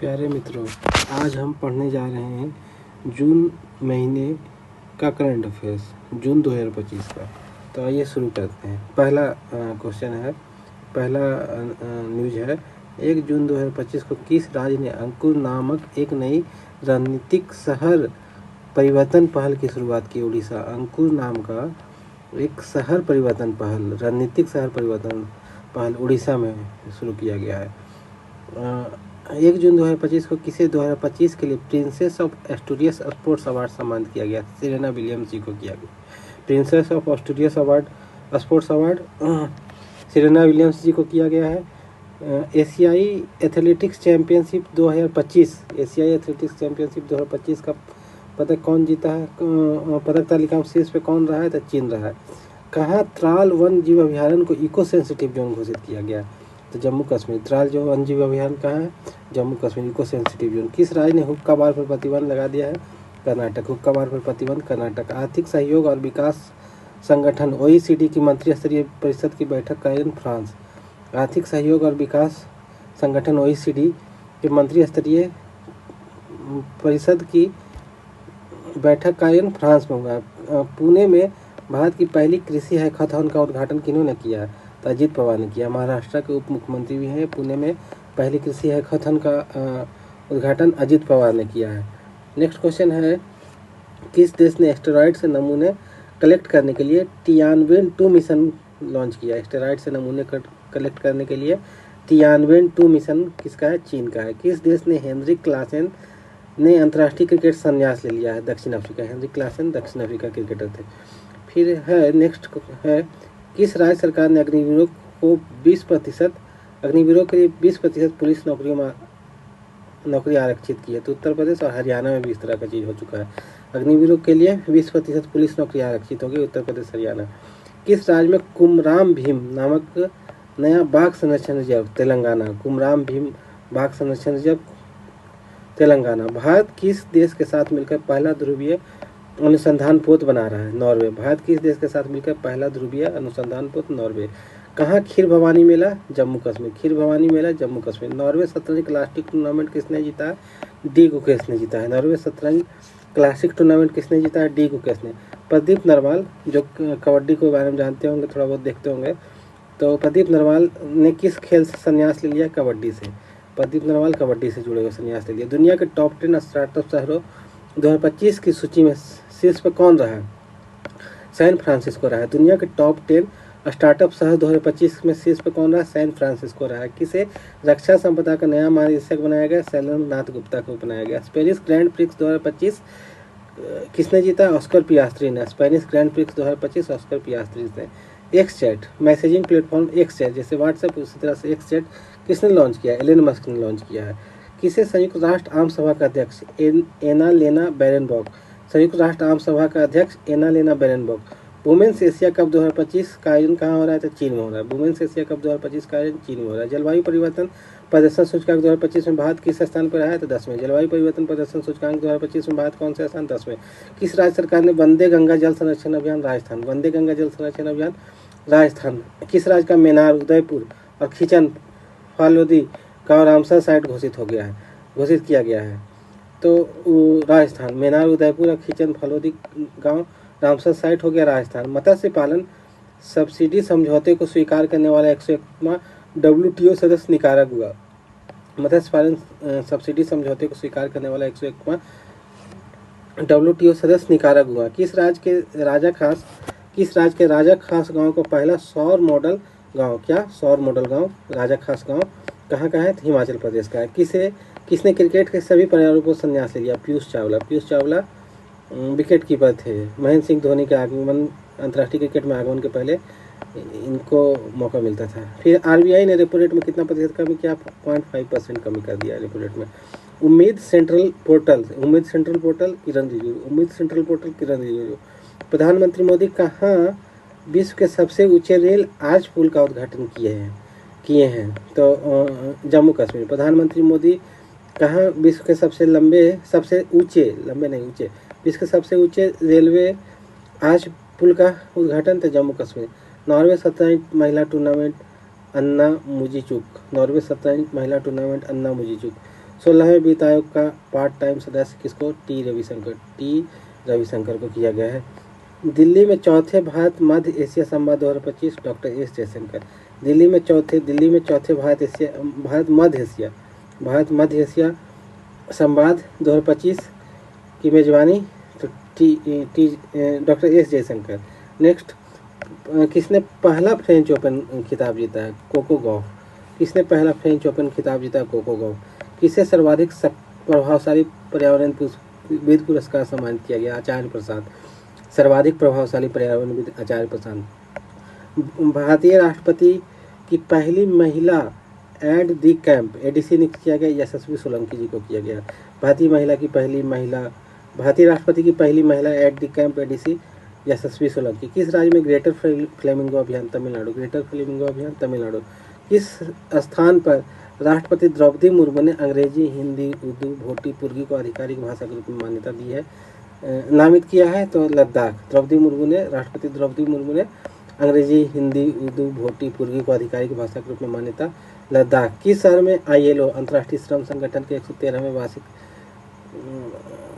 प्यारे मित्रों, आज हम पढ़ने जा रहे हैं जून महीने का करंट अफेयर्स, जून 2025 का। तो आइए शुरू करते हैं। पहला क्वेश्चन है, पहला न्यूज है, 1 जून 2025 को किस राज्य ने अंकुर नामक एक नई रणनीतिक शहर परिवर्तन पहल की शुरुआत की? उड़ीसा। अंकुर नाम का एक शहर परिवर्तन पहल, रणनीतिक शहर परिवर्तन पहल उड़ीसा में शुरू किया गया है। 1 जून 2025 को किसे 2025 के लिए princess of Asturias sports award सम्मानित किया गया? सेरेना विलियम्स जी को किया गया। Princess of Asturias award, sports award Serena Williams ji को किया गया है। एशियाई एथलेटिक्स चैंपियनशिप 2025, एशियाई एथलेटिक्स चैंपियनशिप 2025 का पदक कौन जीता है? पदक तालिका में शीर्ष पे कौन रहा है? तो चीन रहा है। कहाँ त्राल वन जीव अभ्यारण्य को इको सेंसिटिव जोन घोषित किया गया? तो जम्मू कश्मीर। त्राल जो वन जीव अभ्यारण्य कहाँ है? Jammu Kashmir, eco sensitive zone. किस राज्य ने हुक्का बार पर प्रतिबंध लगा दिया है? कर्नाटक। हुक्का बार पर प्रतिबंध कर्नाटक। आर्थिक सहयोग और विकास संगठन OECD की मंत्री स्तरीय परिषद की बैठक का आयोजन फ्रांस। आर्थिक सहयोग और विकास संगठन OECD के मंत्री स्तरीय परिषद की बैठक का आयोजन फ्रांस में हुआ। पुणे में भारत की पहली कृषि हैकाथॉन का उद्घाटन किन्होंने किया? तो अजीत पवार ने किया। महाराष्ट्र के उप मुख्यमंत्री भी हैं। पुणे में पहली कृषि हैकाथॉन का उद्घाटन अजीत पवार ने किया है। नेक्स्ट क्वेश्चन है, किस देश ने एस्टेरॉयड से नमूने कलेक्ट करने के लिए टियानवेन-2 मिशन लॉन्च किया? एस्टेरॉयड से नमूने कलेक्ट करने के लिए टियानवेन-2 मिशन किसका है? चीन का है। किस देश ने हेनरिक क्लासेन ने अंतर्राष्ट्रीय क्रिकेट संन्यास ले लिया है? दक्षिण अफ्रीका। हेनरिक क्लासेन दक्षिण अफ्रीका क्रिकेटर थे। फिर है नेक्स्ट है, किस राज्य सरकार ने अग्निवीरों को 20% अग्निवीरों के लिए 20% पुलिस नौकरी आरक्षित की है? तो उत्तर प्रदेश और हरियाणा में भी इस तरह का चीज़ हो चुका है। अग्निवीरों के लिए 20% पुलिस नौकरी आरक्षित होगी, उत्तर प्रदेश हरियाणा। किस राज्य में कुमराम भीम नामक नया बाघ संरक्षण रिजर्व? तेलंगाना। कुमराम भीम बाघ संरक्षण रिजर्व तेलंगाना। भारत किस देश के साथ मिलकर पहला ध्रुवीय अनुसंधान पोत बना रहा है? नॉर्वे। भारत किस देश के साथ मिलकर पहला ध्रुवीय अनुसंधान पोत? नॉर्वे। कहाँ खीर भवानी मेला? जम्मू कश्मीर। खीर भवानी मेला जम्मू कश्मीर। नॉर्वे शतरंज क्लासिक टूर्नामेंट किसने जीता है? डी गुकेश ने जीता है। नॉर्वे शतरंज क्लासिक टूर्नामेंट किसने जीता है? डी गुकेश ने। प्रदीप नरवाल, जो कबड्डी के बारे में जानते होंगे, थोड़ा बहुत देखते होंगे, तो प्रदीप नरवाल ने किस खेल से संन्यास ले लिया? कबड्डी से। प्रदीप नरवाल कबड्डी से जुड़े हुए संन्यास ले लिया। दुनिया के टॉप 10 स्टार्टअप शहरों 2025 की सूची में शीर्ष पर कौन रहा है? सैन फ्रांसिस्को रहा है। दुनिया के टॉप 10 स्टार्टअप शहर 2025 में शीर्ष पर कौन रहा है? सैन फ्रांसिस्को रहा है। किसे रक्षा संपदा का नया महानिदेशक बनाया गया? शैलेंद्र नाथ गुप्ता को बनाया गया। स्पेनिश ग्रैंड प्रिक्स 2025 किसने जीता? ऑस्कर पियास्त्री ने। Spanish Grand Prix 2025 Oscar Piastri ने। X chat messaging platform, X chat जैसे व्हाट्सएप उसी तरह से एक्स चैट किसने लॉन्च किया? एलन मस्क ने लॉन्च किया है। किसे संयुक्त राष्ट्र आम सभा का अध्यक्ष एना लेना बेरेनबॉक, संयुक्त राष्ट्र आम सभा का अध्यक्ष एना लेना बेरेनबॉक। वुमेन्स एशिया कप 2025 का आयोजन कहाँ हो रहा है? तो चीन में हो रहा है। वुमेन्स एशिया कप 2025 का आयोजन चीन में हो रहा है। जलवायु परिवर्तन प्रदर्शन सूचकांक 2025 में भारत किस स्थान पर रहा है? तो 10वें। जलवायु परिवर्तन प्रदर्शन सूचकांक 2025 में भारत कौन से स्थान? 10वें। किस राज्य सरकार ने वंदे गंगा जल संरक्षण अभियान? राजस्थान। वंदे गंगा जल संरक्षण अभियान राजस्थान। किस राज्य का मेनार, उदयपुर और खिचन फालोदी गाँव रामसर साइट घोषित किया गया है? तो राजस्थान। मेनार, उदयपुर और खिचन फालोदी गांव रामसर साइट हो गया राजस्थान। मत्स्य पालन सब्सिडी समझौते को स्वीकार करने वाला 101वां WTO सदस्य निकारागुआ। मत्स्य पालन सब्सिडी समझौते को स्वीकार करने वाला 101वां WTO सदस्य निकारागुआ। किस राज्य के राजा खास गांव को पहला सौर मॉडल गांव, क्या सौर मॉडल गांव राजा खास गांव कहाँ का है? हिमाचल प्रदेश का है। किसने क्रिकेट के सभी पर्यावरणों को संन्यास ले लिया? पीयूष चावला विकेट कीपर थे। महेंद्र सिंह धोनी के आगमन, अंतर्राष्ट्रीय क्रिकेट में आगमन के पहले इनको मौका मिलता था। फिर RBI ने रेपो रेट में कितना प्रतिशत कमी किया? 0.5% कमी कर दिया रेपो रेट में। उम्मीद सेंट्रल पोर्टल किरण रिजिजू। प्रधानमंत्री मोदी कहाँ विश्व के सबसे ऊंचे रेल आर्च पुल का उद्घाटन किए हैं? तो जम्मू कश्मीर। प्रधानमंत्री मोदी कहाँ विश्व के विश्व के सबसे ऊंचे रेलवे आर्च पुल का उद्घाटन? तो जम्मू कश्मीर। नॉर्वे शतरंज महिला टूर्नामेंट अन्ना मुजीचुक। 16वें वित्त आयोग का पार्ट टाइम सदस्य किसको? टी रविशंकर को किया गया है। दिल्ली में चौथे भारत मध्य एशिया संवाद 2025 डॉक्टर एस जयशंकर। दिल्ली में चौथे भारत मध्य एशिया संवाद 2025 की मेजबानी तो डॉक्टर एस जयशंकर। नेक्स्ट, किसने पहला फ्रेंच ओपन खिताब जीता है? Coco Gauff. किसने पहला फ्रेंच ओपन खिताब जीता? Coco Gauff. किसे सर्वाधिक प्रभावशाली पर्यावरणविद पुरस्कार सम्मानित किया गया? आचार्य प्रसाद। सर्वाधिक प्रभावशाली पर्यावरणविद आचार्य प्रसाद। भारतीय राष्ट्रपति की पहली महिला एड दी कैंप एडीसी नियुक्त किया गया? यशस्वी सोलंकी जी को किया गया। भारतीय राष्ट्रपति की पहली महिला एट दी कैंप एडीसी यशस्वी सोलंकी। किस राज्य में ग्रेटर फ्लेमिंगो अभियान? तमिलनाडु। ग्रेटर फ्लेमिंगो अभियान तमिलनाडु। किस स्थान पर राष्ट्रपति द्रौपदी मुर्मू ने अंग्रेजी, हिंदी, उर्दू, भोटी, पुर्गी को आधिकारिक भाषा के रूप में मान्यता दी है, नामित किया है? तो लद्दाख। राष्ट्रपति द्रौपदी मुर्मू ने अंग्रेजी, हिंदी, उर्दू, भोटी, पुर्गी को आधिकारिक भाषा के रूप में मान्यता, लद्दाख। किस शहर में ILO अंतर्राष्ट्रीय श्रम संगठन के 113वें वार्षिक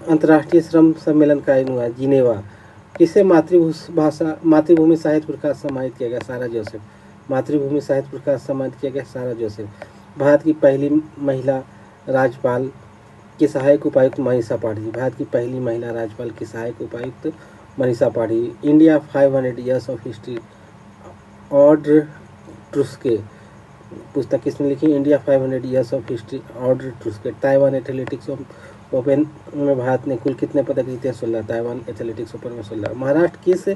अंतर्राष्ट्रीय श्रम सम्मेलन का आयोजन हुआ? जिनेवा। किसे मातृभूमि साहित्य पुरस्कार सम्मानित किया गया? सारा जोसेफ। मातृभूमि साहित्य पुरस्कार सम्मानित किया गया? सारा जोसेफ। भारत की पहली महिला राज्यपाल की सहायक उपायुक्त मनीषा पाठी। भारत की पहली महिला राज्यपाल की सहायक उपायुक्त Manisha Pathi. India 500 years of history Audrey Truschke पुस्तक किसने लिखी? India 500 years of history Audrey Truschke. Taiwan athletics open में भारत ने कुल कितने पदक जीते? 16। ताइवान एथलेटिक्स ओपन में 16। महाराष्ट्र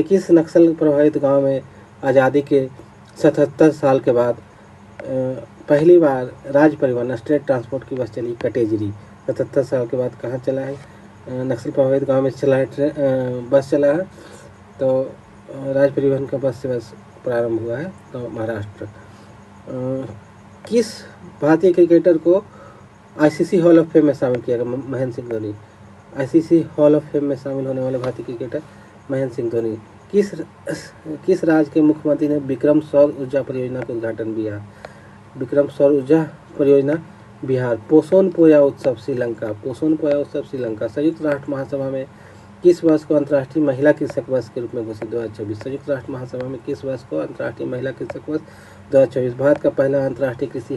किस नक्सल प्रभावित गांव में आज़ादी के 77 साल के बाद पहली बार राज्य परिवहन स्टेट ट्रांसपोर्ट की बस चली? कटेजरी। 77 साल के बाद कहाँ चला है? नक्सल प्रभावित गांव में चला है, बस चला है, तो राज्य परिवहन का बस से बस प्रारंभ हुआ है, तो महाराष्ट्र। किस भारतीय क्रिकेटर को ICC हॉल ऑफ फेम में शामिल किया गया? Mahendra Singh Dhoni. ICC hall of fame में शामिल होने वाले भारतीय क्रिकेटर महेंद्र सिंह धोनी। किस राज्य के मुख्यमंत्री ने विक्रम सौर ऊर्जा परियोजना का उद्घाटन किया? विक्रम सौर ऊर्जा परियोजना बिहार। पोषण पोया उत्सव श्रीलंका। संयुक्त राष्ट्र महासभा में किस वर्ष को अंतर्राष्ट्रीय महिला कृषक वर्ष के रूप में घोषित? 2024। संयुक्त राष्ट्र महासभा में किस वर्ष को अंतर्राष्ट्रीय महिला कृषक वर्ष? 2024। भारत का पहला अंतर्राष्ट्रीय कृषि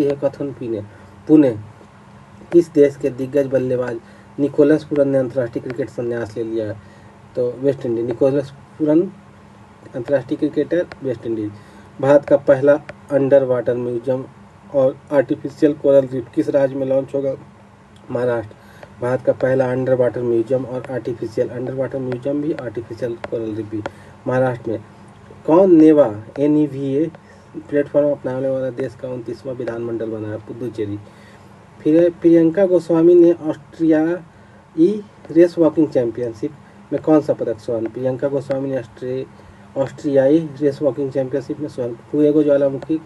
है कथन पुणे। किस देश के दिग्गज बल्लेबाज निकोलस पूरन ने अंतर्राष्ट्रीय क्रिकेट संन्यास ले लिया? तो वेस्ट इंडीज। निकोलस पूरन अंतर्राष्ट्रीय क्रिकेटर वेस्ट इंडीज। भारत का पहला अंडर वाटर म्यूजियम और आर्टिफिशियल कोरल रीफ किस राज्य में लॉन्च होगा? महाराष्ट्र। भारत का पहला अंडर वाटर म्यूजियम और आर्टिफिशियल कोरल रीफ भी महाराष्ट्र में। कौन NEVA प्लेटफॉर्म अपनाने वाला देश का 29वां विधानमंडल बना है? पुदुचेरी। फिर प्रियंका गोस्वामी ने ऑस्ट्रियाई रेस वॉकिंग चैंपियनशिप में कौन सा पदक स्वर्ण? प्रियंका गोस्वामी ने ऑस्ट्रियाई रेस वॉकिंग चैंपियनशिप में स्वर्ण। फुएगो ज्वालामुखी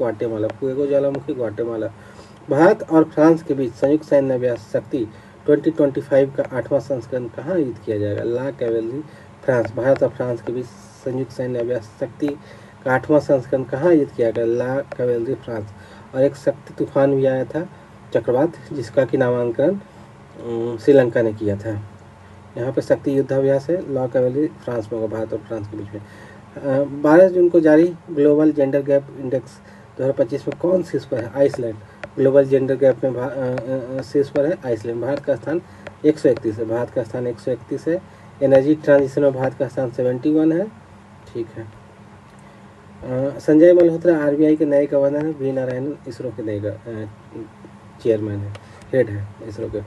ग्वाटेमाला। भारत और फ्रांस के बीच संयुक्त सैन्य अभ्यास शक्ति 2025 का 8वां संस्करण कहाँ आयोजित किया जाएगा? ला कैवेलरी, फ्रांस। भारत और फ्रांस के बीच संयुक्त सैन्य अभ्यास शक्ति का 8वां संस्करण कहाँ आयोजित किया गया? ला कैवेलरी, फ्रांस। और एक शक्ति तूफान भी आया था, चक्रवात, जिसका कि नामांकन श्रीलंका ने किया था। यहाँ पे शक्ति युद्धाभ्यास है, ला कैवेलरी फ्रांस में होगा, भारत और फ्रांस के बीच में। 12 जून को जारी ग्लोबल जेंडर गैप इंडेक्स 2025 में कौन शीर्ष पर है? आइसलैंड। ग्लोबल जेंडर गैप में शीर्ष पर है आइसलैंड। भारत का स्थान 131 है। एनर्जी ट्रांजिशन में भारत का स्थान 71 है। ठीक है। संजय मल्होत्रा RBI के नए गवर्नर हैं। वी नारायणन इसरो के नए चेयरमैन है, हेड है इसरो के।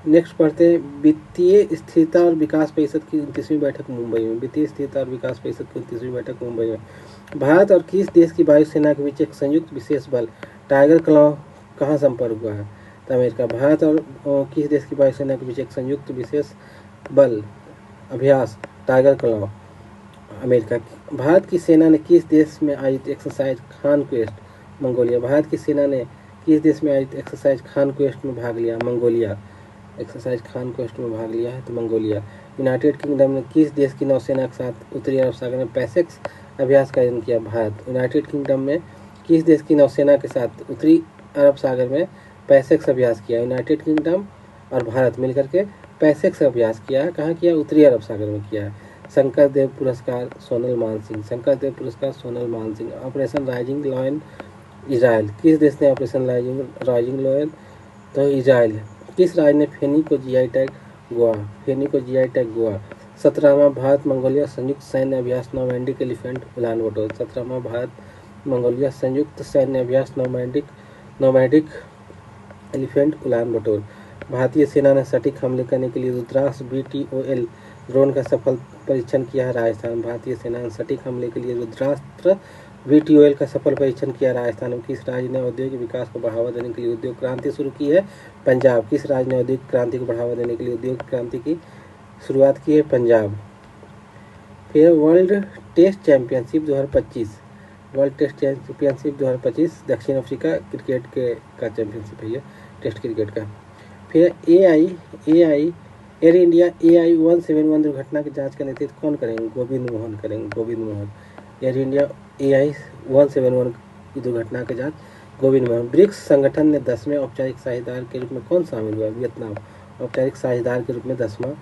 नेक्स्ट पढ़ते हैं वित्तीय स्थिरता और विकास परिषद की 29वीं बैठक मुंबई में। भारत और किस देश की वायुसेना के बीच एक संयुक्त विशेष बल टाइगर क्लॉ कहाँ संपर्क हुआ है? तो अमेरिका। भारत और किस देश की वायुसेना के बीच एक संयुक्त विशेष बल अभ्यास टाइगर क्लॉ? अमेरिका। भारत की सेना ने किस देश में आयोजित एक्सरसाइज कॉन्क्वेस्ट? मंगोलिया। भारत की सेना ने किस देश में आयोजित एक्सरसाइज कॉन्क्वेस्ट में भाग लिया? मंगोलिया। एक्सरसाइज कॉन्क्वेस्ट में भाग लिया है तो मंगोलिया। यूनाइटेड किंगडम ने किस देश की नौसेना के साथ उत्तरी अरब सागर में पैसेक्स अभ्यास का आयोजन किया? भारत। यूनाइटेड किंगडम में किस देश की नौसेना के साथ उत्तरी अरब सागर में पैसेक्स अभ्यास किया? यूनाइटेड किंगडम और भारत मिलकर के पैसेक्स अभ्यास किया है। कहाँ किया? उत्तरी अरब सागर में किया है। शंकर देव पुरस्कार सोनल मानसिंह, शंकर देव पुरस्कार Sonal Mansingh. Operation rising lion Israel, किस देश ने ऑपरेशन राइजिंग लॉयन? तो इजराइल। किस राज्य ने फेनी को जीआई टैग? गोवा, फेनी को जीआई टैग गोवा। 17वां भारत मंगोलिया संयुक्त सैन्य अभ्यास नोमैंडिक एलिफेंट उलान बटोर, 17वां भारत मंगोलिया संयुक्त सैन्य अभ्यास नोमैडिक एलिफेंट उलान बटोर। भारतीय सेना ने सटीक हमले करने के लिए रुद्रास्त्र BTOL ड्रोन का सफल परीक्षण किया है राजस्थान। भारतीय सेना ने सटीक हमले के लिए रुद्रास्त्र BTOL का सफल परीक्षण किया राजस्थान में। किस राज्य ने औद्योगिक विकास को बढ़ावा देने के लिए उद्योग क्रांति शुरू की है? पंजाब। किस राज्य ने औद्योगिक क्रांति को बढ़ावा देने के लिए उद्योग क्रांति की शुरुआत की है? पंजाब। फिर world test championship 2025, world test championship 2025 दक्षिण अफ्रीका क्रिकेट के का चैंपियनशिप है ये, टेस्ट क्रिकेट का। फिर एयर इंडिया AI 171 दुर्घटना की जांच का नेतृत्व कौन करेंगे? गोविंद मोहन करेंगे, Govind Mohan. Air India AI 171 की दुर्घटना की जांच गोविंद मोहन। ब्रिक्स संगठन ने 10वें औपचारिक साझेदार के रूप में कौन शामिल हुआ? वियतनाम। औपचारिक साझेदार के रूप में 10वां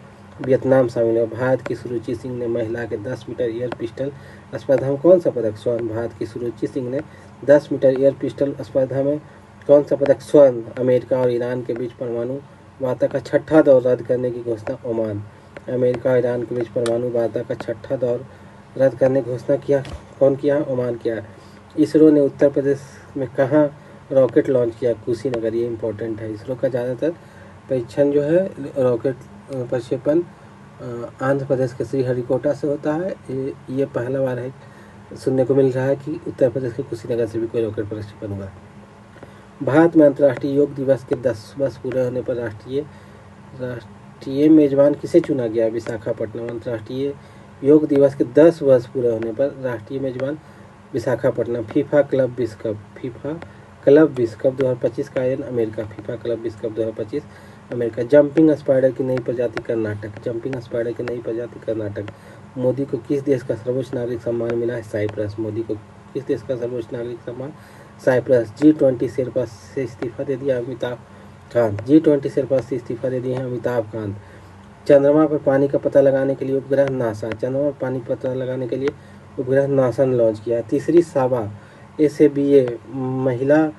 वियतनाम शामिल हुआ। भारत की सुरुचि सिंह ने महिला के 10 मीटर एयर पिस्टल स्पर्धा में कौन सा पदक? स्वर्ण। भारत की सुरुचि सिंह ने 10 मीटर एयर पिस्टल स्पर्धा में कौन सा पदक? स्वर्ण। अमेरिका और ईरान के बीच परमाणु वार्ता का 6ठा दौर रद्द करने की घोषणा ओमान। अमेरिका और ईरान के बीच परमाणु वार्ता का 6ठा दौर रद्द करने की घोषणा किया कौन किया? ओमान किया। इसरो ने उत्तर प्रदेश में कहाँ रॉकेट लॉन्च किया? कुशीनगर। ये इंपॉर्टेंट है। इसरो का ज़्यादातर परीक्षण जो है रॉकेट प्रक्षेपण आंध्र प्रदेश के श्रीहरिकोटा से होता है। ये पहला बार है सुनने को मिल रहा है कि उत्तर प्रदेश के कुशीनगर से भी कोई रॉकेट प्रक्षेपण हुआ। भारत में अंतर्राष्ट्रीय योग दिवस के 10 वर्ष पूरे होने पर राष्ट्रीय मेजबान किसे चुना गया? विशाखापट्टनम। अंतर्राष्ट्रीय योग दिवस के 10 वर्ष पूरे होने पर राष्ट्रीय मेजबान विशाखापट्टनम। फीफा क्लब विश्व कप 2025 का आयोजन अमेरिका। फीफा क्लब विश्व कप 2025 अमेरिका। जंपिंग स्पाइडर की नई प्रजाति कर्नाटक, जंपिंग स्पाइडर की नई प्रजाति कर्नाटक। मोदी को किस देश का सर्वोच्च नागरिक सम्मान मिला है? साइप्रस। मोदी को किस देश का सर्वोच्च नागरिक सम्मान? साइप्रस। G20 शेरपा से इस्तीफा दे दिया अमिताभ कांत, G20 शेरपा से इस्तीफा दे दिए हैं अमिताभ कांत। चंद्रमा पर पानी का पता लगाने के लिए उपग्रह नासा, चंद्रमा पर पानी का पता लगाने के लिए उपग्रह नासा ने लॉन्च किया। तीसरी साबा SABA महिला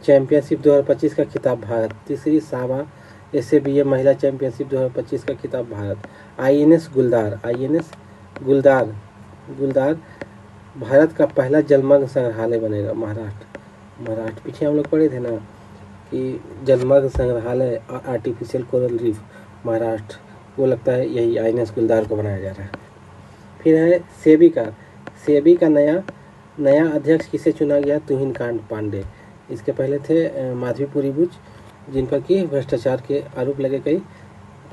चैंपियनशिप 2025 का खिताब भारत। तीसरी साबा SABA महिला चैंपियनशिप 2025 का खिताब भारत। INS गुलदार भारत का पहला जलमग्न संग्रहालय बनेगा। महाराष्ट्र। पीछे हम लोग पढ़े थे ना कि जलमग्न संग्रहालय और आर्टिफिशियल कोरल रीफ महाराष्ट्र, वो लगता है यही INS गुलदार को बनाया जा रहा है। फिर है सेबी का नया अध्यक्ष किसे चुना गया? तुहिनकांत पांडे। इसके पहले थे माधवीपुरी बुच, जिन पर कि भ्रष्टाचार के आरोप लगे कई,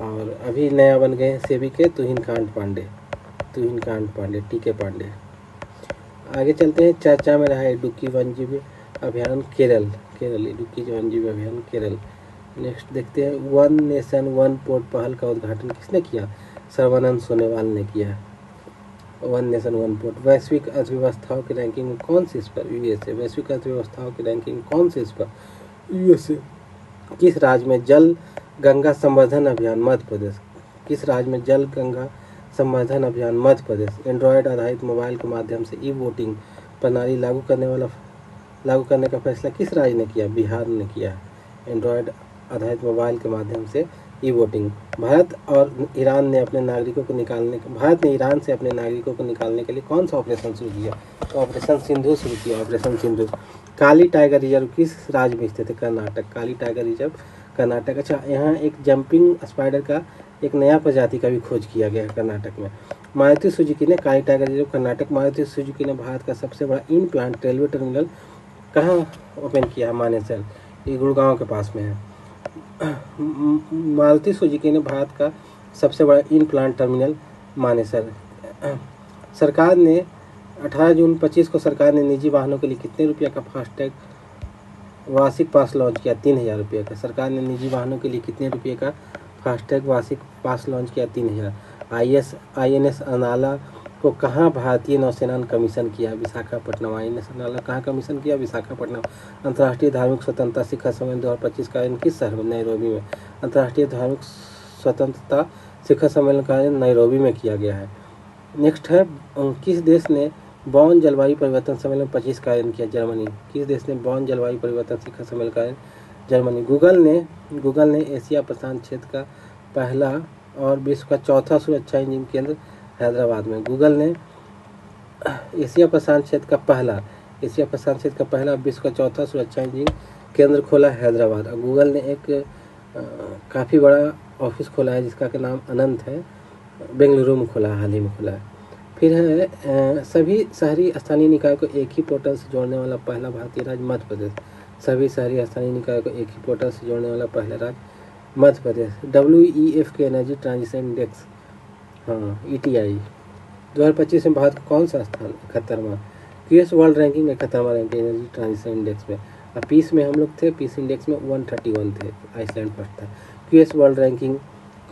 और अभी नया बन गए सेबी के तुहिनकांत पांडे TK पांडे। आगे चलते हैं। चर्चा में रहा है इडुक्की वन्यजीव अभ्यारण्य केरल। नेक्स्ट देखते हैं। वन नेशन वन पोर्ट पहल का उद्घाटन किसने किया? सर्बानंद सोनोवाल ने किया। One nation one port. वैश्विक अर्थव्यवस्थाओं की रैंकिंग में कौन शीर्ष पर? USA। वैश्विक अर्थव्यवस्थाओं की रैंकिंग कौन शीर्ष पर? USA। किस राज्य में जल गंगा संवर्धन अभियान? मध्य प्रदेश। किस राज्य में जल गंगा संवर्धन अभियान? मध्य प्रदेश। एंड्रॉयड आधारित मोबाइल के माध्यम से ई-वोटिंग प्रणाली लागू करने का फैसला किस राज्य ने किया? बिहार ने किया। एंड्रॉयड आधारित मोबाइल के माध्यम से ई-वोटिंग। भारत ने ईरान से अपने नागरिकों को निकालने के लिए कौन सा ऑपरेशन शुरू किया? तो ऑपरेशन सिंधु शुरू किया। ऑपरेशन सिंधु। काली टाइगर रिजर्व किस राज्य में स्थित है? कर्नाटक। काली टाइगर रिजर्व कर्नाटक। अच्छा, यहाँ एक जंपिंग स्पाइडर का एक नया प्रजाति का भी खोज किया गया है कर्नाटक में। मारुति सुजुकी ने Kali tiger reserve Karnataka. Maruti Suzuki ने भारत का सबसे बड़ा इन प्लांट रेलवे टर्मिनल कहाँ ओपन किया? मानेसर। ये गुड़गांव के पास में है। मारुति सुजुकी ने भारत का सबसे बड़ा इन प्लांट टर्मिनल मानेसर। सरकार ने 18 जून 25 को सरकार ने निजी वाहनों के लिए कितने रुपये का फास्टैग वार्षिक पास लॉन्च किया? 3000 रुपये का। सरकार ने निजी वाहनों के लिए कितने रुपये का फास्टैग वार्षिक पास लॉन्च किया? 3000। INS अनाला को कहाँ भारतीय नौसेना ने कमीशन किया? विशाखापट्टनम। वायुसेना ने कहाँ कमीशन किया? विशाखापट्टनम। अंतर्राष्ट्रीय धार्मिक स्वतंत्रता शिखर सम्मेलन 2025 का आयोजन किस शहर में? नैरोबी में। अंतर्राष्ट्रीय धार्मिक स्वतंत्रता शिखर सम्मेलन का आयोजन नैरोबी में किया गया है। नेक्स्ट है, किस देश ने बॉन जलवायु परिवर्तन सम्मेलन 25 का आयोजन किया? जर्मनी। किस देश ने बॉन जलवायु परिवर्तन शिखर सम्मेलन का आयोजन? जर्मनी। गूगल ने एशिया प्रशांत क्षेत्र का पहला और विश्व का चौथा सुरक्षा इंजन केंद्र हैदराबाद में। गूगल ने एशिया प्रशांत क्षेत्र का पहला विश्व का चौथा सुरक्षा इंजन केंद्र खोला हैदराबाद। और गूगल ने एक काफ़ी बड़ा ऑफिस खोला है जिसका के नाम अनंत है, बेंगलुरु में खोला है, हाल ही में खोला है। फिर है, सभी शहरी स्थानीय निकाय को एक ही पोर्टल से जोड़ने वाला पहला भारतीय राज्य मध्य प्रदेश। सभी शहरी स्थानीय निकाय को एक ही पोर्टल से जोड़ने वाला पहला राज्य मध्य प्रदेश। WEF के एनर्जी ट्रांजिशन इंडेक्स, हाँ ETI 2025 में भारत का कौन सा स्थान? 71वां। QS वर्ल्ड रैंकिंग 71वां रैंक एनर्जी ट्रांजिशन इंडेक्स में। और पीस में हम लोग थे, पीस इंडेक्स में 131 थे, आइसलैंड फर्स्ट था।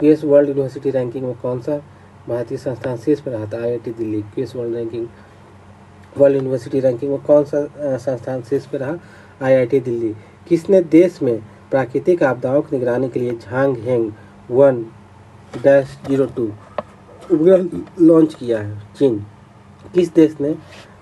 QS वर्ल्ड यूनिवर्सिटी रैंकिंग में कौन सा भारतीय संस्थान शीर्ष पर रहा था? IIT Delhi. QS world university ranking में कौन सा संस्थान शीर्ष पर रहा? IIT दिल्ली। किसने देश में प्राकृतिक आपदाओं की निगरानी के लिए झांग हेंग 1-02 उपग्रह लॉन्च किया है? चीन। किस देश ने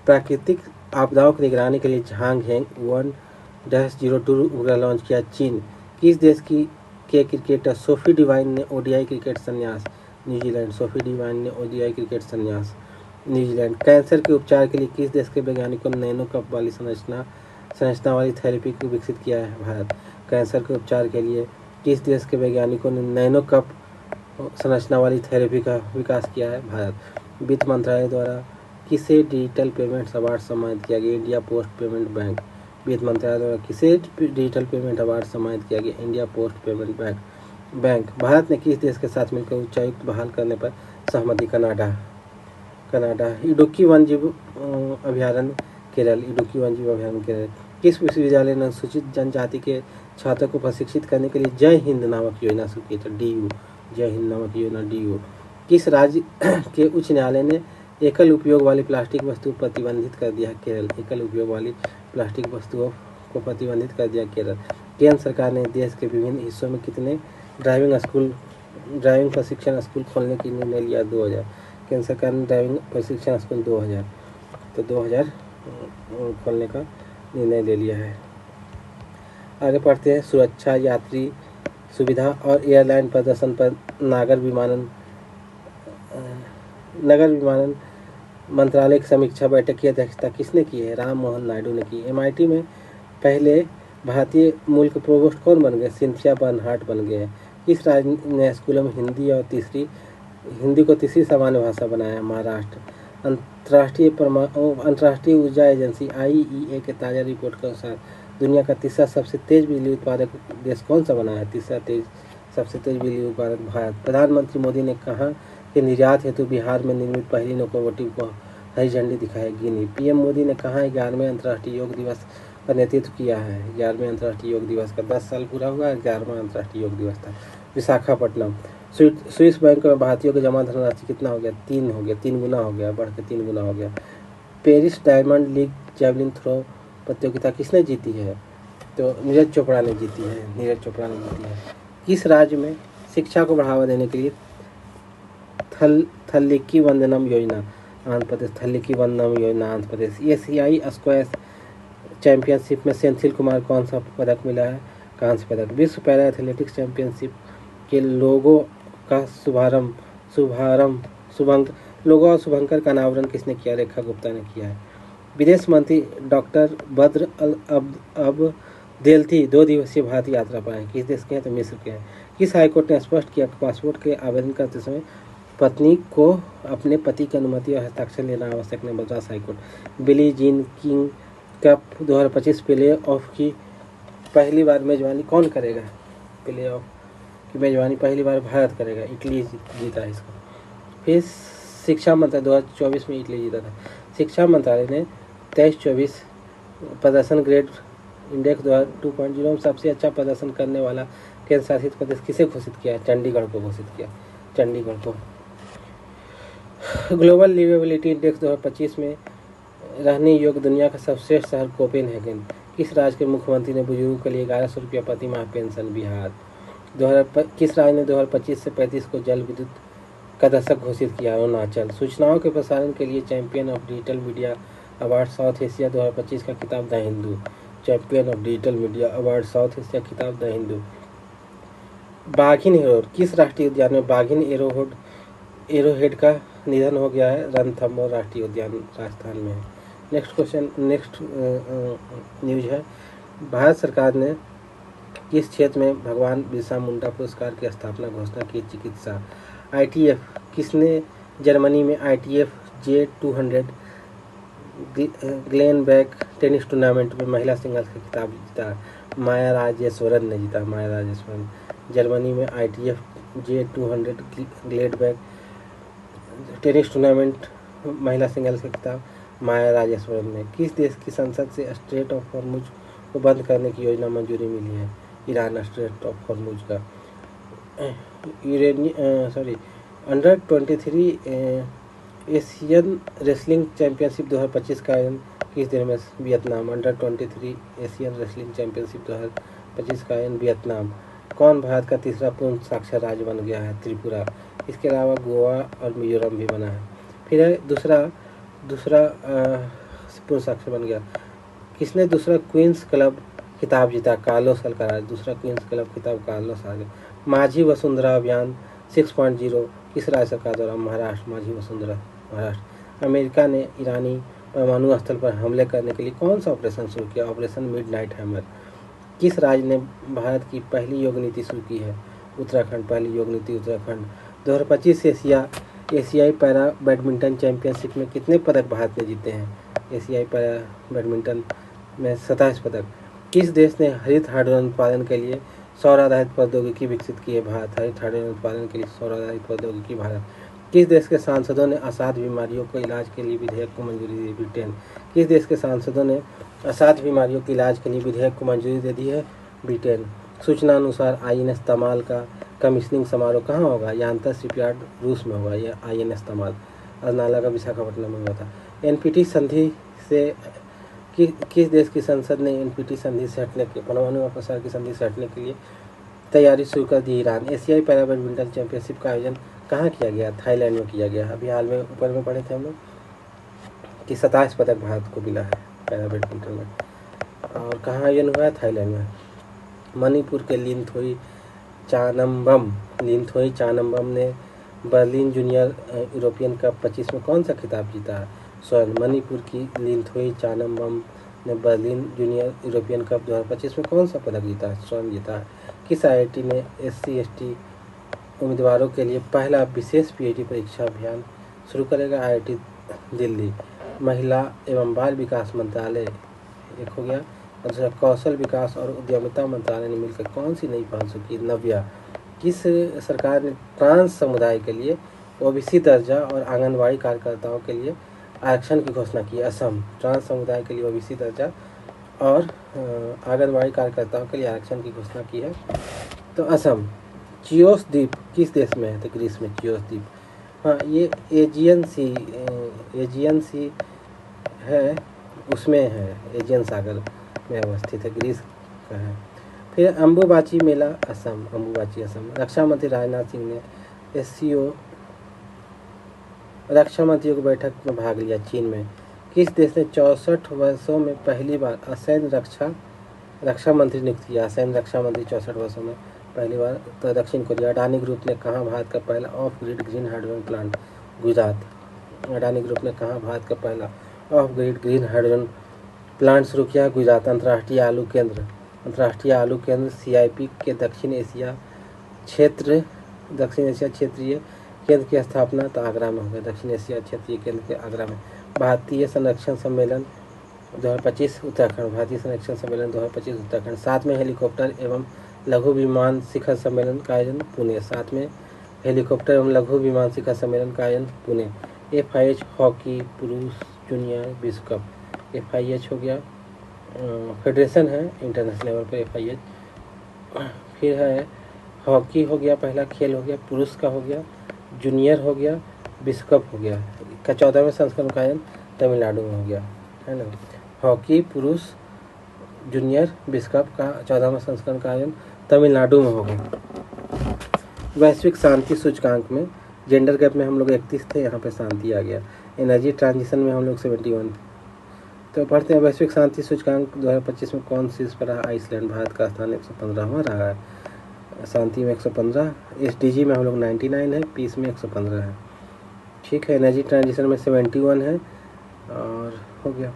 प्राकृतिक आपदाओं की निगरानी के लिए झांग हेंग 1-02 उपग्रह लॉन्च किया? चीन। किस देश के क्रिकेटर सोफी डिवाइन ने ODI क्रिकेट संन्यास? न्यूजीलैंड। सोफी डिवाइन ने ODI क्रिकेट संन्यास, न्यूजीलैंड। कैंसर के उपचार के लिए किस देश के वैज्ञानिकों ने नैनो कप वाली संरचना वाली थेरेपी को विकसित किया है? भारत। कैंसर के उपचार के लिए किस देश के वैज्ञानिकों ने नैनो कप संरचना वाली थेरेपी का विकास किया है? भारत। वित्त मंत्रालय द्वारा किसे डिजिटल पेमेंट्स अवार्ड सम्मानित किया गया? India post payment bank. वित्त मंत्रालय द्वारा किसे डिजिटल पेमेंट अवार्ड सम्मानित किया गया? India post payment bank. Bharat ने किस देश के साथ मिलकर उच्चायुक्त बहाल करने पर सहमति? कनाडा। इडुक्की वन्यजीव अभयारण्य केरल। किस विश्वविद्यालय ने अनुसूचित जनजाति के छात्रों को प्रशिक्षित करने के लिए जय हिंद नामक योजना शुरू की थी? DU। जय हिंद नामक योजना DU। किस राज्य के उच्च न्यायालय ने एकल उपयोग वाली प्लास्टिक वस्तु प्रतिबंधित कर दिया? केरल। एकल उपयोग वाली प्लास्टिक वस्तुओं को प्रतिबंधित कर दिया केरल। केंद्र सरकार ने देश के विभिन्न हिस्सों में कितने ड्राइविंग प्रशिक्षण स्कूल खोलने की निर्णय लिया? 2000। केंद्र सरकार ने ड्राइविंग प्रशिक्षण स्कूल 2000 खोलने का निर्णय ले लिया है। आगे पढ़ते हैं, सुरक्षा, यात्री सुविधा और एयरलाइन प्रदर्शन पर नगर विमानन मंत्रालय की समीक्षा बैठक की अध्यक्षता किसने की है? राम मोहन नायडू ने की। MIT में पहले भारतीय मूल के प्रोवोस्ट कौन बन गए? सिंथिया बर्नहार्ट बन गए। किस राज्य ने स्कूलों में हिंदी को तीसरी सामान्य भाषा बनाया? महाराष्ट्र। अंतर्राष्ट्रीय ऊर्जा एजेंसी IEA के ताज़ा रिपोर्ट के अनुसार दुनिया का तीसरा सबसे तेज बिजली उत्पादक देश कौन सा बना है? सबसे तेज बिजली उत्पादक भारत। प्रधानमंत्री मोदी ने कहा कि निर्यात हेतु बिहार में निर्मित पहली लोकोमोटिव को हरी झंडी दिखाएगी। PM मोदी ने कहा 11वें अंतर्राष्ट्रीय योग दिवस का नेतृत्व किया है? 11वें अंतर्राष्ट्रीय योग दिवस का 10 साल पूरा हुआ, 11वां अंतर्राष्ट्रीय योग दिवस था। विशाखापट्टनम। स्विस बैंक में भारतीयों की जमा धनराशि कितना हो गया? 3 हो गया, 3 गुना हो गया, बढ़ के 3 गुना हो गया। Paris Diamond League javelin throw प्रतियोगिता किसने जीती है? तो नीरज चोपड़ा ने जीती है। किस राज्य में शिक्षा को बढ़ावा देने के लिए थल्लिकी वंदनम योजना? आंध्र प्रदेश। थल्लिकी वंदनम योजना आंध्र प्रदेश। एशियाई स्क्वैश चैंपियनशिप में सेंथिल कुमार कौन सा पदक मिला है? कांस्य पदक। विश्व पैरा एथलेटिक्स चैंपियनशिप के लोगो और शुभंकर का अनावरण किसने किया? रेखा गुप्ता ने किया है। विदेश मंत्री डॉक्टर बद्र अब्देल्ती 2 दिवसीय भारत यात्रा पर हैं। किस देश के हैं? तो मिस्र के हैं। किस हाईकोर्ट ने स्पष्ट किया कि पासपोर्ट के आवेदन करते समय पत्नी को अपने पति की अनुमति और हस्ताक्षर लेना आवश्यक नहीं? Madras high court. Billie Jean King cup 2025 play of की पहली बार मेजबानी कौन करेगा? प्ले ऑफ की मेजबानी पहली बार भारत करेगा। इटली जीता इसको। फिर शिक्षा मंत्रालय 2024 में इटली जीता था। शिक्षा मंत्रालय ने 23-24 प्रदर्शन ग्रेड इंडेक्स 2.0 में सबसे अच्छा प्रदर्शन करने वाला केंद्र शासित प्रदेश किसे घोषित किया? चंडीगढ़ को घोषित किया। चंडीगढ़ को। ग्लोबल लिवेबिलिटी इंडेक्स 2025 में रहने योग्य दुनिया का सर्वश्रेष्ठ शहर कोपेनहेगन। किस राज्य के मुख्यमंत्री ने बुजुर्गों के लिए 1100 रुपया प्रति माह पेंशन? बिहार। किस राज्य ने 2025 से 35 को जल विद्युत का दशक घोषित किया? अरुणाचल। सूचनाओं के प्रसारण के लिए champion of digital media award south Asia 2025 का खिताब the Hindu. Champion of digital media award south Asia खिताब द हिंदू। बाघिन एरोहेड, किस राष्ट्रीय उद्यान में बाघिन एरोहेड का निधन हो गया है? रणथंभौर राष्ट्रीय उद्यान राजस्थान में है। नेक्स्ट न्यूज है, भारत सरकार ने किस क्षेत्र में भगवान बिरसा मुंडा पुरस्कार की स्थापना घोषणा की? चिकित्सा। ITF, किसने जर्मनी में ITF J200 ग्लेनबैक टेनिस टूर्नामेंट में महिला सिंगल्स का खिताब जीता? माया राजेश्वरन ने जीता। माया राजेश्वरन। जर्मनी में ITF J200 ग्लेनबैक टेनिस टूर्नामेंट महिला सिंगल्स का खिताब माया राजेश्वरन ने। किस देश की संसद से स्ट्रेट ऑफ हॉर्मुज को बंद करने की योजना मंजूरी मिली है? ईरान। स्ट्रेट ऑफ हॉर्मुज का अंडर 23 एशियन रेसलिंग चैंपियनशिप 2025 का आयोजन किस देश में? Vietnam. Under 23 Asian wrestling championship 2025 का आयोजन वियतनाम। कौन भारत का तीसरा पूर्ण साक्षर राज्य बन गया है? त्रिपुरा। इसके अलावा गोवा और मिजोरम भी बना है। फिर है दूसरा पूर्ण साक्षर बन गया। किसने दूसरा क्वींस क्लब खिताब जीता? Carlos Alcaraz. दूसरा क्वींस क्लब खिताब कार्लोस आ गया। माझी वसुंधरा अभियान 6.0 किस राज्य सरकार द्वारा? महाराष्ट्र। माझी वसुंधरा महाराष्ट्र। अमेरिका ने ईरानी परमाणु स्थल पर हमले करने के लिए कौन सा ऑपरेशन शुरू किया? Operation midnight hammer. किस राज्य ने भारत की पहली योग नीति शुरू की है? उत्तराखंड। पहली योग नीति उत्तराखंड। 2025 एशियाई पैरा बैडमिंटन चैंपियनशिप में कितने पदक भारत ने जीते हैं? एशियाई पैरा बैडमिंटन में 27 पदक। किस देश ने हरित हाइड्रोजन उत्पादन के लिए सौर आधारित प्रौद्योगिकी विकसित की है? भारत। हरित हाइड्रोजन उत्पादन के लिए सौर आधारित प्रौद्योगिकी भारत। किस देश के सांसदों ने असाध्य बीमारियों को इलाज के लिए विधेयक को मंजूरी दी? ब्रिटेन। किस देश के सांसदों ने असाध्य बीमारियों के इलाज के लिए विधेयक को मंजूरी दे दी है? ब्रिटेन। सूचना अनुसार INS तमाल का कमीशनिंग समारोह कहाँ होगा? यांता शिपयार्ड रूस में होगा। यह INS तमाल अरनाला का विशाखापट्टनम में हुआ था। NPT संधि से किस देश की संसद ने NPT संधि से हटने के परमाणु प्रसार की संधि से हटने के लिए तैयारी शुरू कर दी? ईरान। एशियाई पैरा बैडमिंटन चैंपियनशिप का आयोजन कहाँ किया गया? थाईलैंड में किया गया। अभी हाल में ऊपर में पढ़े थे हम लोग कि 27 पदक भारत को मिला है पैरा बैडमिंटन में। और कहाँ आयोजन हुआ है? थाईलैंड में। मणिपुर के लिंथोई चानम्बम ने बर्लिन जूनियर यूरोपियन कप 25 में कौन सा खिताब जीता है? स्वर्ण। मणिपुर की लिंथोई चानम्बम ने बर्लिन जूनियर यूरोपियन कप 2025 में कौन सा पदक जीता है? स्वर्ण जीता है। किस IIT ने SC/ST उम्मीदवारों के लिए पहला विशेष PhD परीक्षा अभियान शुरू करेगा? IIT दिल्ली। महिला एवं बाल विकास मंत्रालय एक हो गया। दूसरा कौशल विकास और उद्यमिता मंत्रालय ने मिलकर कौन सी नई पहल शुरू की? नव्या। किस सरकार ने ट्रांस समुदाय के लिए OBC दर्जा और आंगनबाड़ी कार्यकर्ताओं के लिए आरक्षण की घोषणा की? असम। ट्रांस समुदाय के लिए OBC दर्जा और आंगनबाड़ी कार्यकर्ताओं के लिए आरक्षण की घोषणा की है तो असम। चियोस द्वीप किस देश में है? तो ग्रीस में चियोस द्वीप। हाँ, ये एजियन सी है, उसमें है, एजियन सागर में अवस्थित है, ग्रीस का है। फिर अम्बुबाची मेला असम। अम्बुबाची असम। रक्षा मंत्री राजनाथ सिंह ने SCO रक्षा मंत्रियों की बैठक में भाग लिया चीन में। किस देश ने 64 वर्षों में पहली बार असैन्य रक्षा मंत्री नियुक्त किया? असैन्य रक्षा मंत्री 64 वर्षों में पहली बार तो दक्षिण कोरिया। अडानी ग्रुप ने कहाँ भारत का पहला of grid green hydrogen plant? Gujarat. Adani group ने कहाँ भारत का पहला of grid green hydrogen plant शुरू किया? गुजरात। अंतर्राष्ट्रीय आलू केंद्र CIP के दक्षिण एशिया क्षेत्रीय केंद्र की स्थापना तो आगरा में हो गया। दक्षिण एशिया क्षेत्रीय केंद्र के आगरा में। भारतीय संरक्षण सम्मेलन 2025 उत्तराखंड। भारतीय संरक्षण सम्मेलन 2025 उत्तराखंड। 7वें हेलीकॉप्टर एवं लघु विमान शिखर सम्मेलन का आयोजन पुणे। 7वें हेलीकॉप्टर एवं लघु विमान शिखर सम्मेलन का आयोजन पुणे। FIH हॉकी पुरुष जूनियर विश्व कप। FIH हो गया फेडरेशन है इंटरनेशनल लेवल पर FIH। फिर है हॉकी हो गया, पहला खेल हो गया, पुरुष का हो गया, जूनियर हो गया, विश्व कप हो गया का 14वें संस्करण का आयोजन तमिलनाडु में हो गया, है ना। हॉकी पुरुष जूनियर विश्व कप का 14वां संस्करण का आयोजन तमिलनाडु में हो गया। वैश्विक शांति सूचकांक में जेंडर गैप में हम लोग 31 थे, यहाँ पे शांति आ गया। एनर्जी ट्रांजिशन में हम लोग 71। तो पढ़ते हैं वैश्विक शांति सूचकांक 2025 में कौन शीर्ष पर रहा? आइसलैंड। भारत का स्थान 115वां रहा है। शांति में 115, SDG में हम लोग 99 है, पीस में 115 है। ठीक है, एनर्जी ट्रांजिशन में 71 है और हो गया।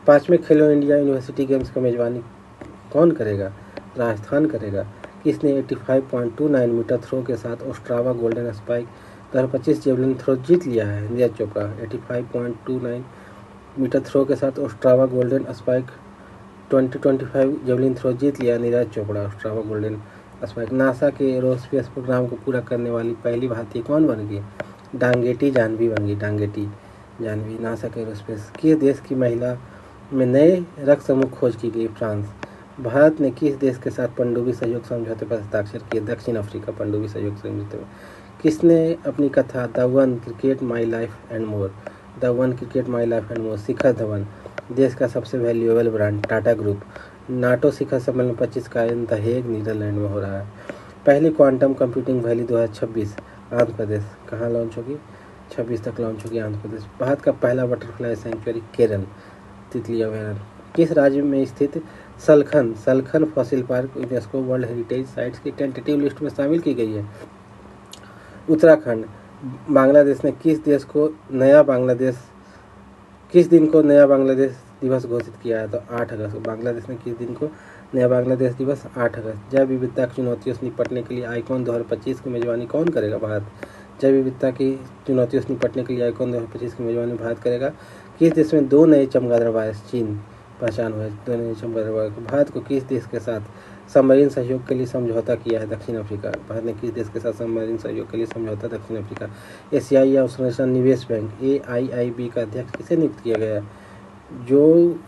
5वें खेलो इंडिया यूनिवर्सिटी गेम्स का मेजबानी कौन करेगा? राजस्थान करेगा। किसने 85.29 मीटर थ्रो के साथ Ostrava golden spike 2025 javelin throw जीत लिया है? नीरज चोपड़ा। 85.29 मीटर थ्रो के साथ Ostrava golden spike 2025 javelin throw जीत लिया Neeraj Chopra. Ostrava golden spike. NASA के एरोस्पेस प्रोग्राम को पूरा करने वाली पहली भारतीय कौन बन गई? डांगेटी जानवी बन गई। डांगेटी जानवी नासा के एरोस्पेस। किस देश की महिला में नए रक्त समूह खोज की गई? फ्रांस। भारत ने किस देश के साथ पनडुब्बी सहयोग समझौते पर हस्ताक्षर किए? दक्षिण अफ्रीका। पनडुब्बी सहयोग समझौते में किसने अपनी कथा the one cricket my life and more, the one cricket my life and more? Shikhar Dhawan. देश का सबसे valuable brand Tata group. NATO शिखर सम्मेलन 25 का आयोजन द हेग नीदरलैंड में हो रहा है। पहली quantum computing valley 2026 Andhra Pradesh. कहाँ लॉन्च होगी? 26 तक लॉन्च होगी आंध्र प्रदेश। भारत का पहला बटरफ्लाई सेंचुरी केरल, तितली अभयारण्य। किस राज्य में स्थित Salkhan fossil park UNESCO world heritage sites की टेंटेटिव लिस्ट में शामिल की गई है? उत्तराखंड। बांग्लादेश ने किस दिन को नया बांग्लादेश दिवस घोषित किया है? तो 8 अगस्त। बांग्लादेश ने किस दिन को नया बांग्लादेश दिवस? 8 अगस्त। जैव विविधता की चुनौतियों से निपटने के लिए आईकॉन 2025 की मेजबानी कौन करेगा? भारत। जैव विविधता की चुनौतियों से निपटने के लिए आईकॉन 2025 की मेजबानी भारत करेगा। किस देश में 2 नए चमगादड़ वायरस? चीन पहचान हुए 2 नए चमगादड़ वायरस। भारत को किस देश के साथ सबमरीन सहयोग के लिए समझौता किया है? दक्षिण अफ्रीका। भारत ने किस देश के साथ सबमरीन सहयोग के लिए समझौता? दक्षिण अफ्रीका। एशियाई अवसंरचना निवेश बैंक AIIB का अध्यक्ष किसे नियुक्त किया गया है? जो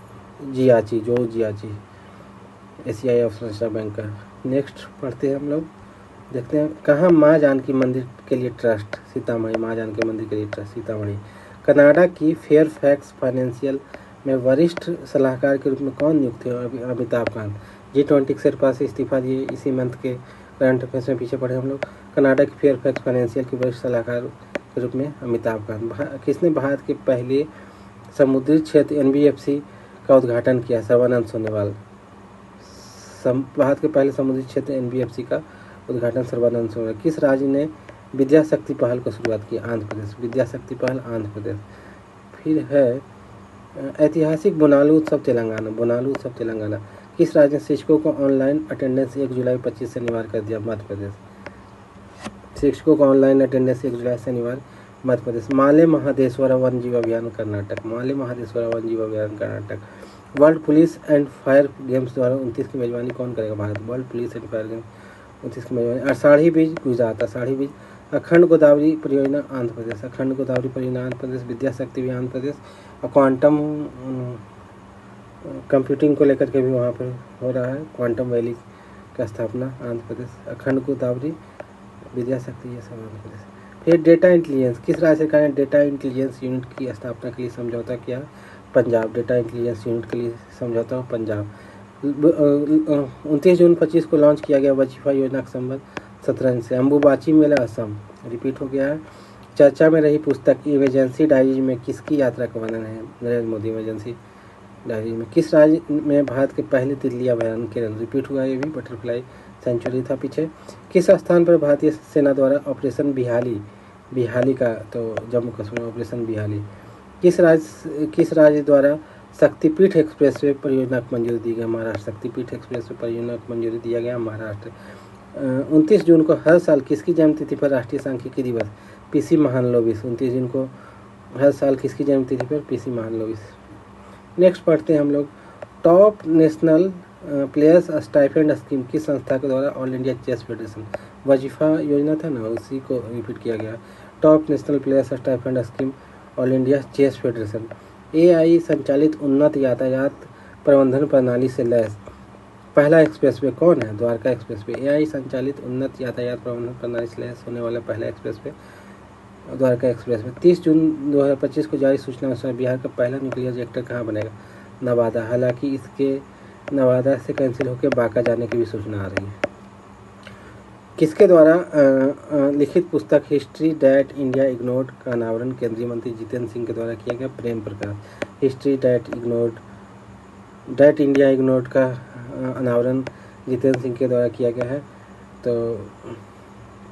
जियाची। एशियाई अवसंरचना बैंक का। नेक्स्ट पढ़ते हैं हम लोग, देखते हैं कहाँ माँ जानकी मंदिर के लिए ट्रस्ट? सीतामढ़ी। माँ जानकी मंदिर के लिए ट्रस्ट सीतामढ़ी। कनाडा की फेयरफैक्स फाइनेंशियल में वरिष्ठ सलाहकार के रूप में कौन नियुक्त थे? अमिताभ कांत। G20 शेरपा से इस्तीफा दिए इसी मंथ के करंट अफेयर्स में पीछे पड़े हम लोग। कनाडा की फेयरफैक्स फाइनेंशियल के वरिष्ठ सलाहकार के रूप में अमिताभ कांत। किसने भारत के पहले समुद्री क्षेत्र NBFC का उद्घाटन किया? सर्बानंद सोनोवाल। भारत के पहले समुद्री क्षेत्र NBFC का उद्घाटन सर्बानंद सोनोवाल। किस राज्य ने विद्या शक्ति पहल को शुरुआत की? आंध्र प्रदेश। विद्या शक्ति पहल आंध्र प्रदेश। फिर है ऐतिहासिक बोनालू उत्सव तेलंगाना। बोनालू उत्सव तेलंगाना। किस राज्य ने शिक्षकों को ऑनलाइन अटेंडेंस 1 जुलाई 25 से अनिवार्य कर दिया? मध्य प्रदेश। शिक्षकों को ऑनलाइन अटेंडेंस 1 जुलाई से अनिवार्य, मध्य प्रदेश। माले महादेश्वर वन जीव अभियान कर्नाटक। माले महादेश्वर वन जीव अभियान Karnataka. World police and fire games 2029 की मेजबानी कौन करेगा? Bharat. World police and fire games 29 की मेजबानी। आषाढ़ी बीज गुजरात। आषाढ़ी बीज। अखंड गोदावरी परियोजना आंध्र प्रदेश। अखंड गोदावरी परियोजना आंध्र प्रदेश। विद्या शक्ति भी आंध्र प्रदेश। और क्वांटम कंप्यूटिंग को लेकर के भी वहाँ पर हो रहा है, क्वांटम वैली का स्थापना आंध्र प्रदेश। अखंड गोदावरी, विद्या शक्ति, ये सब आंध्र प्रदेश। फिर डेटा इंटेलिजेंस। किस राज्य सरकार ने डेटा इंटेलिजेंस यूनिट की स्थापना के लिए समझौता किया? पंजाब। डेटा इंटेलिजेंस यूनिट के लिए समझौता पंजाब। 29 जून 25 को लॉन्च किया गया वजीफा योजना का संबंध 17 से। अम्बुबाची मेला असम रिपीट हो गया है। चर्चा में रही पुस्तक इमरजेंसी डायरी में किसकी यात्रा का वर्णन है? नरेंद्र मोदी। इमरजेंसी डायरी में। किस राज्य में भारत के पहले तितली अभयारण्य? केरल। रिपीट हुआ, ये भी बटरफ्लाई सेंचुरी था पीछे। किस स्थान पर भारतीय सेना द्वारा ऑपरेशन बिहाली का? तो जम्मू कश्मीर ऑपरेशन बिहाली। किस राज्य द्वारा शक्तिपीठ एक्सप्रेसवे परियोजना को मंजूरी दी गई? महाराष्ट्र। शक्तिपीठ एक्सप्रेसवे परियोजना को मंजूरी दिया गया महाराष्ट्र। 29 जून को हर साल किसकी जन्मतिथि पर राष्ट्रीय सांख्यिकी दिवस? PC महालनोबिस। 29 जून को हर साल किसकी जन्मतिथि पर? PC महालनोबिस। नेक्स्ट पढ़ते हैं हम लोग, top national players stipend scheme किस संस्था के द्वारा? All India Chess Federation. वजीफा योजना था ना, उसी को रिपीट किया गया। Top national players stipend scheme All India Chess Federation. AI संचालित उन्नत यातायात प्रबंधन प्रणाली से लैस पहला एक्सप्रेसवे कौन है? द्वारका एक्सप्रेसवे। AI संचालित उन्नत यातायात प्रबंधन प्रणाली से लैस होने वाला पहला एक्सप्रेसवे द्वारका एक्सप्रेस में। 30 जून 2025 को जारी सूचना अनुसार बिहार का पहला न्यूक्लियर रिएक्टर कहाँ बनेगा? नवादा। हालांकि इसके नवादा से कैंसिल होकर बांका जाने की भी सूचना आ रही है। किसके द्वारा लिखित पुस्तक हिस्ट्री डैट इंडिया इग्नोर्ड का अनावरण केंद्रीय मंत्री जितेंद्र सिंह के द्वारा किया गया? Prem Prakash. History that India ignored का अनावरण जितेंद्र सिंह के द्वारा किया गया है, तो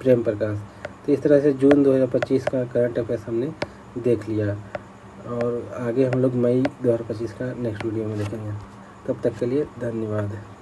प्रेम प्रकाश। तो इस तरह से जून 2025 का करंट अफेयर्स हमने देख लिया, और आगे हम लोग मई 2025 का नेक्स्ट वीडियो में देखेंगे। तब तक के लिए धन्यवाद।